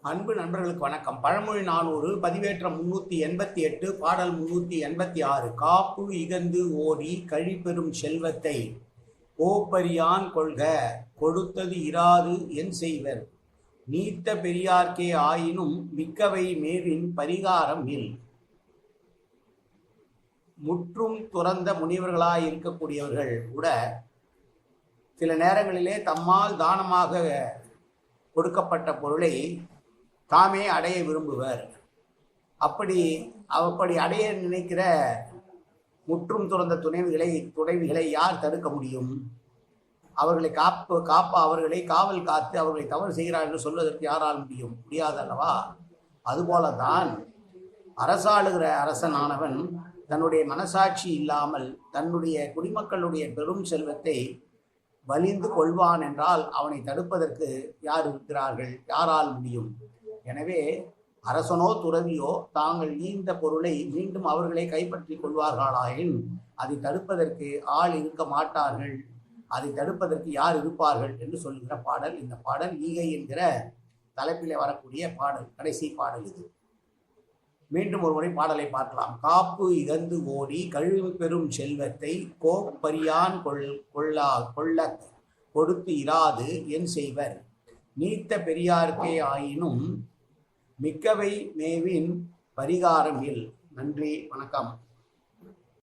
அன்பு நண்பர்களுக்கு வணக்கம். பழமொழி 400 பதிவேற்றம் 388 பாடல் 386. காப்பு இகந்து ஓடி கழிப்பெறும் செல்வத்தை கோப்பரியான் கொள்க கொடுத்தது இராது என் செய்வர் நீத்த பெரியார்க்கே ஆயினும் மிக்கவை மேவின் பரிகாரம் இல். முற்றும் துறந்த முனிவர்களாய் இருக்கக்கூடியவர்கள் கூட சில நேரங்களிலே தம்மால் தானமாக கொடுக்கப்பட்ட பொருளை தாமே அடைய விரும்புவர். அப்படி அடைய நினைக்கிற முற்றும் துறந்த துணைவிகளை யார் தடுக்க முடியும்? அவர்களை அவர்களை காவல் காத்து அவர்களை தவறு செய்கிறார் என்று சொல்வதற்கு யாரால் முடியாதல்லவா? அதுபோலதான் அரசாளுகிற அரசனானவன் தன்னுடைய மனசாட்சி இல்லாமல் தன்னுடைய குடிமக்களுடைய பெரும் செல்வத்தை வலிந்து கொள்வான் என்றால் அவனை தடுப்பதற்கு யார் இருக்கிறார்கள்? யாரால் முடியும்? எனவே அரசனோ துறவியோ தாங்கள் ஈந்த பொருளை மீண்டும் அவர்களை கைப்பற்றி கொள்வார்களாயின் அதை தடுப்பதற்கு ஆள் இருக்க மாட்டார்கள். அதை தடுப்பதற்கு யார் இருப்பார்கள் என்று சொல்லுகிற பாடல் இந்த பாடல். ஈகை என்கிற தலைப்பிலே வரக்கூடிய பாடல், கடைசி பாடல் இது. மீண்டும் ஒருமுறை பாடலை பார்க்கலாம். காப்பு இகந்து ஓடி கழிவு பெறும் செல்வத்தை கோப்பரியான் கொள்ள கொடுத்து இராது என் செய்வர் நீத்த பெரியார்க்கே ஆயினும் மிக்கவை மேவின் பரிகாரம் இல். நன்றி, வணக்கம்.